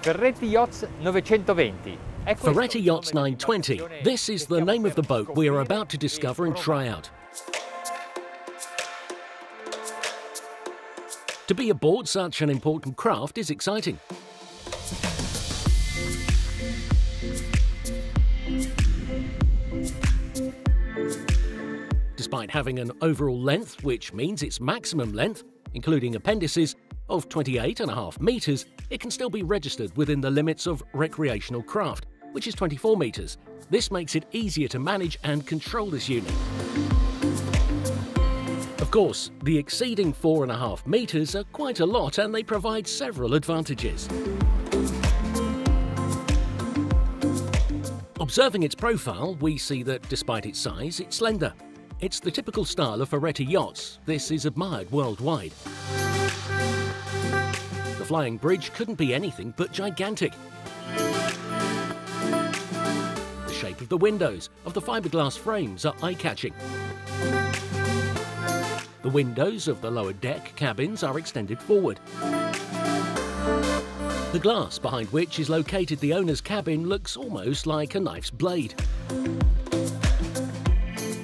Ferretti Yachts 920. Ferretti Yachts 920. This is the name of the boat we are about to discover and try out. To be aboard such an important craft is exciting. Despite having an overall length, which means its maximum length, including appendices, of 28.5 metres, it can still be registered within the limits of recreational craft, which is 24 metres. This makes it easier to manage and control this unit. Of course, the exceeding 4.5 metres are quite a lot, and they provide several advantages. Observing its profile, we see that despite its size, it's slender. It's the typical style of Ferretti yachts. This is admired worldwide. The flying bridge couldn't be anything but gigantic. The shape of the windows of the fiberglass frames are eye-catching. The windows of the lower deck cabins are extended forward. The glass behind which is located the owner's cabin looks almost like a knife's blade.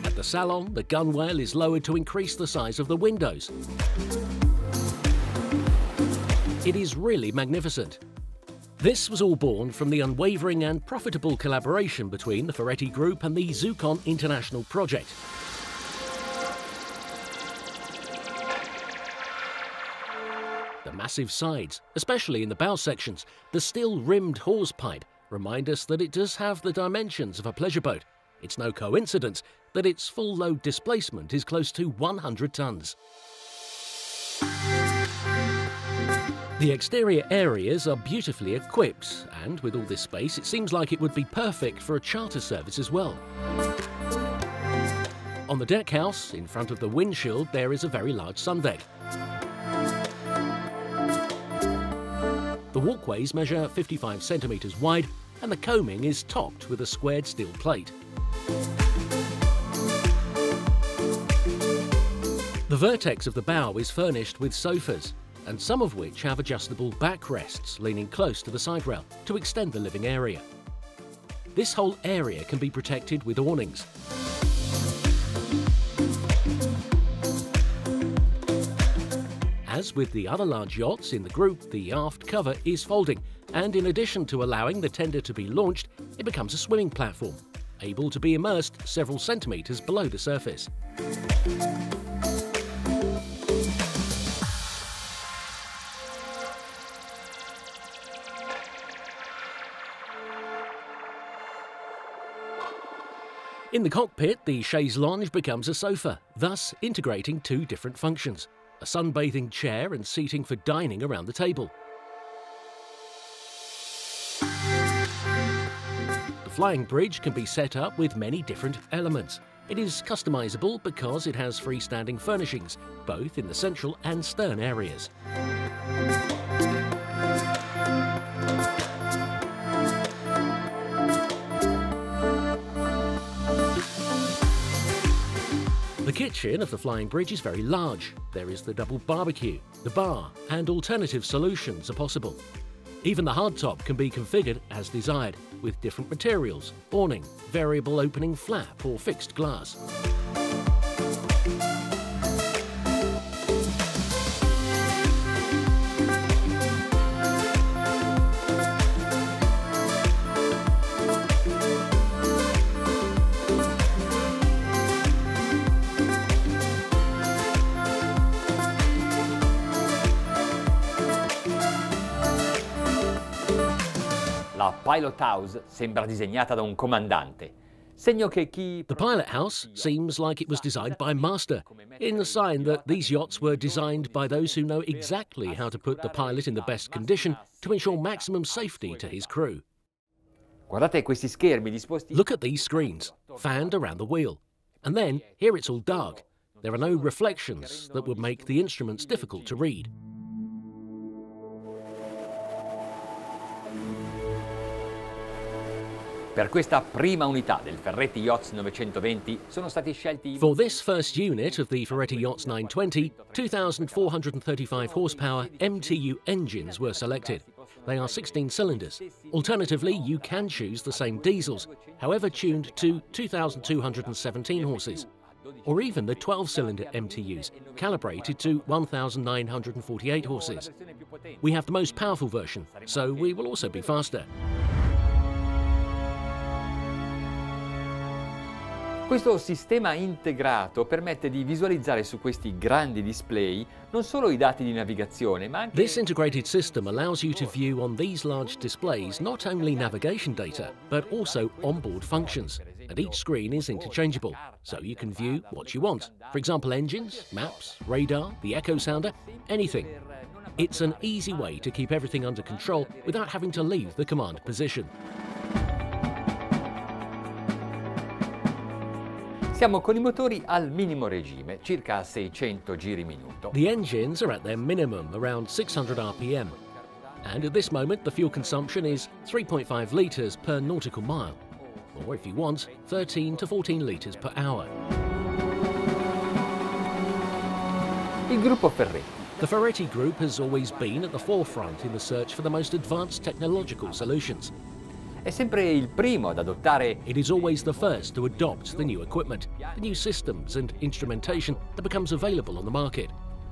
At the salon, the gunwale is lowered to increase the size of the windows. It is really magnificent. This was all born from the unwavering and profitable collaboration between the Ferretti Group and the Zuccon International Project. The massive sides, especially in the bow sections, the steel-rimmed hawse pipe, remind us that it does have the dimensions of a pleasure boat. It's no coincidence that its full load displacement is close to 100 tons. The exterior areas are beautifully equipped, and with all this space, it seems like it would be perfect for a charter service as well. On the deck house, in front of the windshield, there is a very large sun deck. The walkways measure 55 centimetres wide, and the coaming is topped with a squared steel plate. The vertex of the bow is furnished with sofas, and some of which have adjustable backrests leaning close to the side rail to extend the living area. This whole area can be protected with awnings. As with the other large yachts in the group, the aft cover is folding, and in addition to allowing the tender to be launched, it becomes a swimming platform, able to be immersed several centimetres below the surface. In the cockpit, the chaise lounge becomes a sofa, thus integrating two different functions: a sunbathing chair and seating for dining around the table. The flying bridge can be set up with many different elements. It is customizable because it has freestanding furnishings, both in the central and stern areas. The kitchen of the flying bridge is very large. There is the double barbecue, the bar, and alternative solutions are possible. Even the hardtop can be configured as desired, with different materials, awning, variable opening flap or fixed glass. La pilot house sembra disegnata da un comandante. Segno che chi... The pilot house seems like it was designed by master, in the sign that these yachts were designed by those who know exactly how to put the pilot in the best condition to ensure maximum safety to his crew. Guardate questi schermi disposti... Look at these screens, fanned around the wheel. And then, here it's all dark. There are no reflections that would make the instruments difficult to read. Per questa prima unità del Ferretti Yachts 920 sono stati scelti... For this first unit of the Ferretti Yachts 920, 2,435 horsepower MTU engines were selected. They are 16 cylinders. Alternatively, you can choose the same diesels, however tuned to 2,217 horses, or even the 12-cylinder MTUs, calibrated to 1,948 horses. We have the most powerful version, so we will also be faster. Questo sistema integrato permette di visualizzare su questi grandi display non solo i dati di navigazione, ma anche... This integrated system allows you to view on these large displays not only navigation data, but also onboard functions. And each screen is interchangeable, so you can view what you want. For example, engines, maps, radar, the echo sounder, anything. It's an easy way to keep everything under control without having to leave the command position. Siamo con I motori al minimo regime, circa 600 giri minuto. The engines are at their minimum, around 600 RPM. And at this moment, the fuel consumption is 3.5 litres per nautical mile. Or if you want, 13 to 14 litres per hour. Il gruppo Ferretti. The Ferretti Group has always been at the forefront in the search for the most advanced technological solutions. È sempre il primo ad adottare... It is always the first to adopt the new equipment, the new systems and instrumentation that becomes available on the market.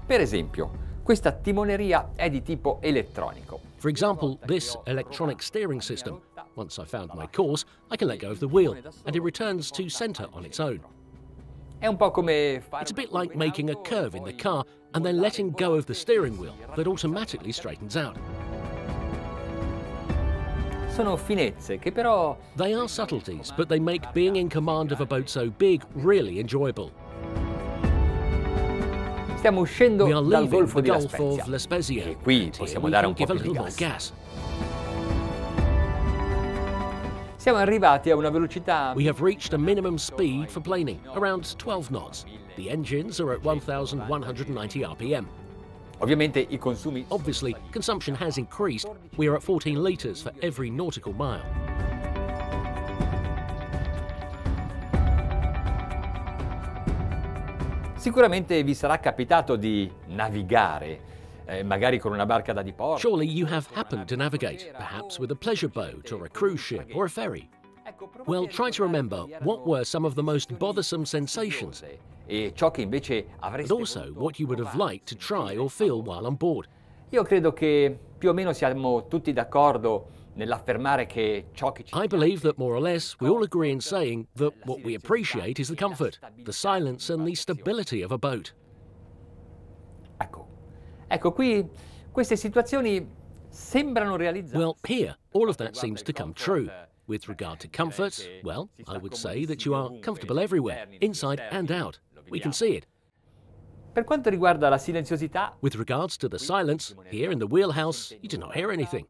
Per esempio, questa timoneria è di tipo elettronico. For example, this electronic steering system. Once I found my course, I can let go of the wheel, and it returns to center on its own. È un po' come fare... It's a bit like making a curve in the car and then letting go of the steering wheel that automatically straightens out. Sono finezze che però... They are subtleties, but they make being in command of a boat so big really enjoyable. Stiamo uscendo We are dal leaving golfo the di La Gulf of Spezia. La Spezia. E qui And here possiamo we dare can un po' give a più di little more gas. gas. Siamo arrivati a una velocità... We have reached a minimum speed for planing, around 12 knots. The engines are at 1,190 RPM. Ovviamente I consumi... Obviously, consumption has increased. We are at 14 litres for every nautical mile. Sicuramente vi sarà capitato di navigare, magari con una barca da diporto. Surely you have happened to navigate, perhaps with a pleasure boat or a cruise ship or a ferry. Well, try to remember what were some of the most bothersome sensations, E ciò che invece but avreste also what you would have liked to try or feel while on board. Io credo che più o meno siamo tutti d'accordo nell'affermare che ciò che ci... I believe that more or less we all agree in saying that what we appreciate is the comfort, the silence and the stability of a boat. Ecco qui queste situazioni sembrano realizzate. Well, here, all of that seems to come true. With regard to comfort, well, I would say that you are comfortable everywhere, inside and out. We can see it. Per quanto riguarda la silenziosità, With regards to the silence, here in the wheelhouse, you do not hear anything.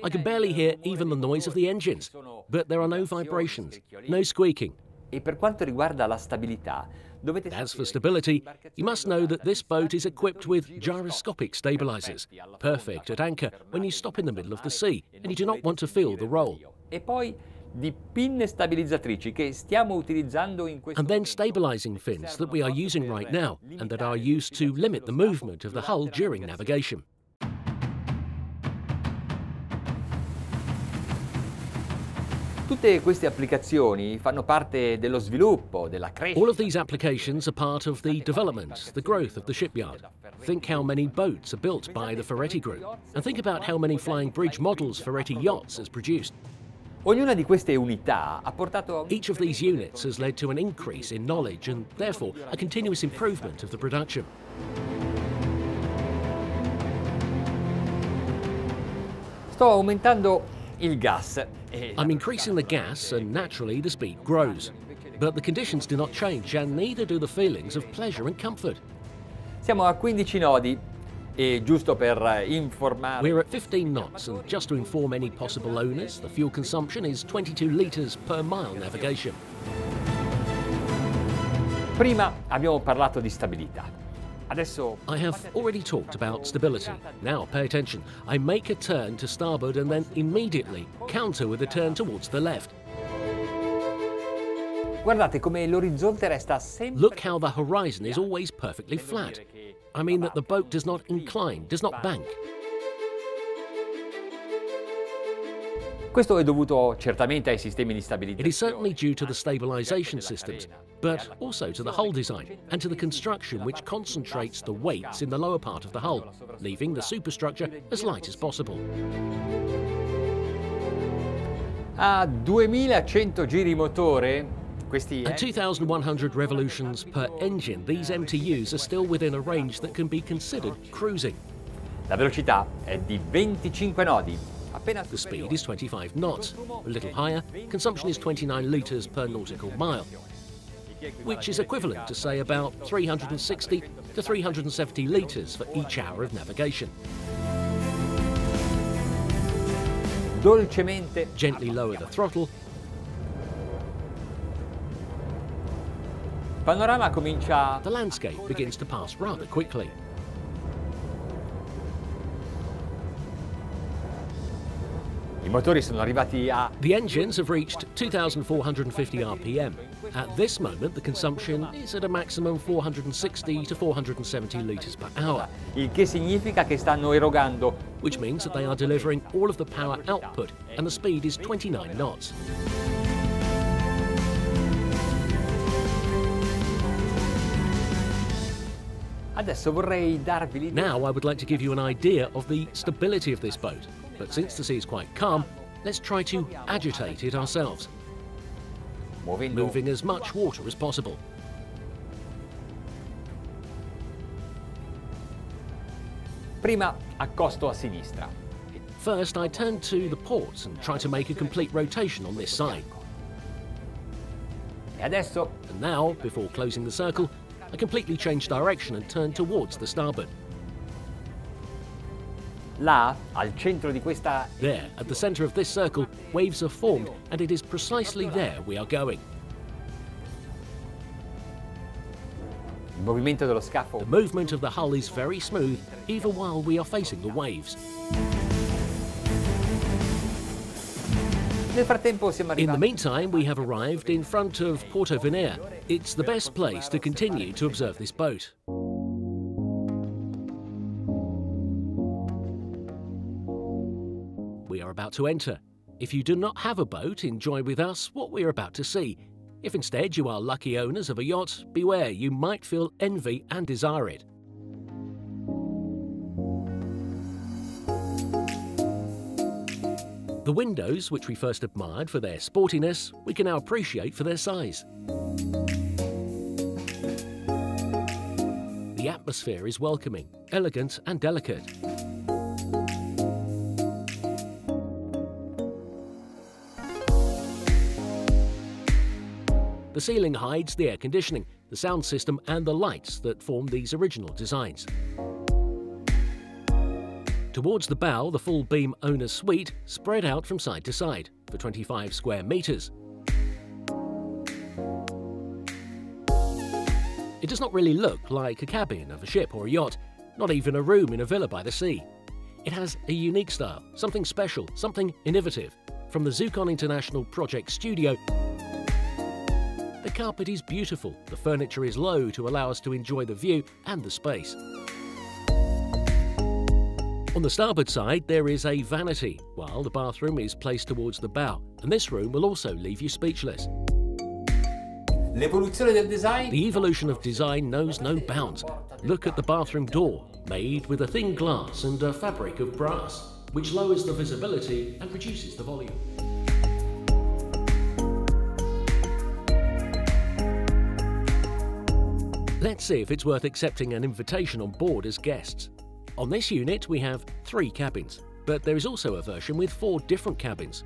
I can barely hear even the noise of the engines, but there are no vibrations, no squeaking. e per quanto riguarda la stabilità, dovete As for stability, you must know that this boat is equipped with gyroscopic stabilizers, perfect at anchor when you stop in the middle of the sea and you do not want to feel the roll. E poi di pinne stabilizzatrici che stiamo utilizzando in questo And then momento. stabilizing fins that we are using right now and that are used to limit the movement of the hull during navigation. Tutte queste applicazioni fanno parte dello sviluppo, della crescita. All of these applications are part of the development, the growth of the shipyard. Think how many boats are built by the Ferretti Group, and think about how many flying bridge models Ferretti Yachts has produced. Ognuna di queste unità ha portato a un... Each of these units has led to an increase in knowledge and therefore a continuous improvement of the production. Sto aumentando il gas. E I'm increasing the gas and naturally the speed grows. But the conditions do not change and neither do the feelings of pleasure and comfort. siamo a 15 nodi e giusto per informare... We're at 15 knots and just to inform any possible owners, the fuel consumption is 22 litres per mile navigation. Prima abbiamo parlato di stabilità. Adesso... I have already talked about stability. Now pay attention. I make a turn to starboard and then immediately counter with a turn towards the left. Guardate come l'orizzonte resta sempre... Look how the horizon is always perfectly flat. I mean that the boat does not incline, does not bank. Questo è dovuto certamente ai sistemi di It is certainly stabilizzazione, due to the stabilization systems, but also to the hull design and to the construction which concentrates the weights in the lower part of the hull, leaving the superstructure as light as possible. A 2100 giri motore, questi At 2,100 revolutions per engine, these MTUs are still within a range that can be considered cruising. la velocità è di 25 nodi. Appena The speed is 25 knots. A little higher, consumption is 29 litres per nautical mile, which is equivalent to, say, about 360 to 370 litres for each hour of navigation. dolcemente Gently lower the throttle, il panorama comincia the landscape begins to pass rather quickly. I motori sono arrivati a The engines have reached 2,450 RPM. At this moment, the consumption is at a maximum 460 to 470 litres per hour, il che significa che stanno erogando which means that they are delivering all of the power output, and the speed is 29 knots. Adesso vorrei darvi l'idea Now I would like to give you an idea of the stability of this boat, but since the sea is quite calm, let's try to agitate it ourselves, muovendo moving as much water as possible. prima accosto a sinistra. First, I turn to the ports and try to make a complete rotation on this side. E adesso And now, before closing the circle, I completely change direction and turn towards the starboard. là, al centro di questa There, at the centre of this circle, waves are formed, and it is precisely there we are going. il movimento dello scafo The movement of the hull is very smooth, even while we are facing the waves. Nel frattempo siamo In the arrivati meantime, we have arrived in front of Porto Venere. It's the best place to continue to observe this boat. We are about to enter. If you do not have a boat, enjoy with us what we are about to see. If instead you are lucky owners of a yacht, beware, you might feel envy and desire it. The windows, which we first admired for their sportiness, we can now appreciate for their size. The atmosphere is welcoming, elegant and delicate. The ceiling hides the air conditioning, the sound system and the lights that form these original designs. Towards the bow, the full beam owner's suite spread out from side to side for 25 square metres. It does not really look like a cabin of a ship or a yacht, not even a room in a villa by the sea. It has a unique style, something special, something innovative. From the Zuccon International Project studio, the carpet is beautiful, the furniture is low to allow us to enjoy the view and the space. On the starboard side, there is a vanity, while the bathroom is placed towards the bow, and this room will also leave you speechless. l'evoluzione del design The evolution of design knows no bounds. Look at the bathroom door, made with a thin glass and a fabric of brass, which lowers the visibility and reduces the volume. Let's see if it's worth accepting an invitation on board as guests. On this unit we have 3 cabins, but there is also a version with 4 different cabins.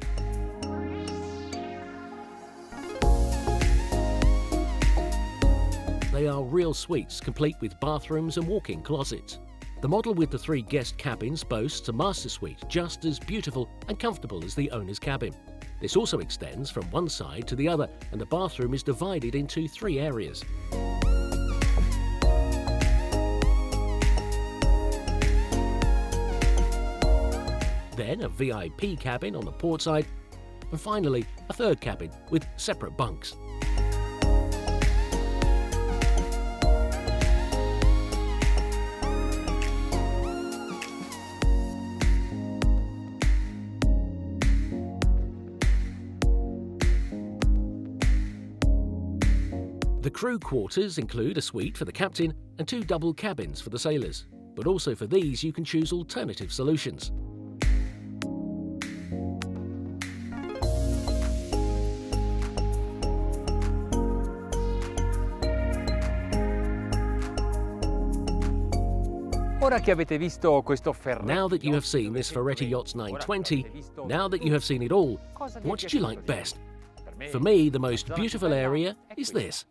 They are real suites, complete with bathrooms and walk-in closets. The model with the 3 guest cabins boasts a master suite just as beautiful and comfortable as the owner's cabin. This also extends from one side to the other, and the bathroom is divided into 3 areas. Then a VIP cabin on the port side, and finally a 3rd cabin with separate bunks. The crew quarters include a suite for the captain and 2 double cabins for the sailors, but also for these you can choose alternative solutions. Ora che avete visto questo Ferretti Now that you have seen this Ferretti Yachts 920, now that you have seen it all, what did you like best? For me, the most beautiful area is this.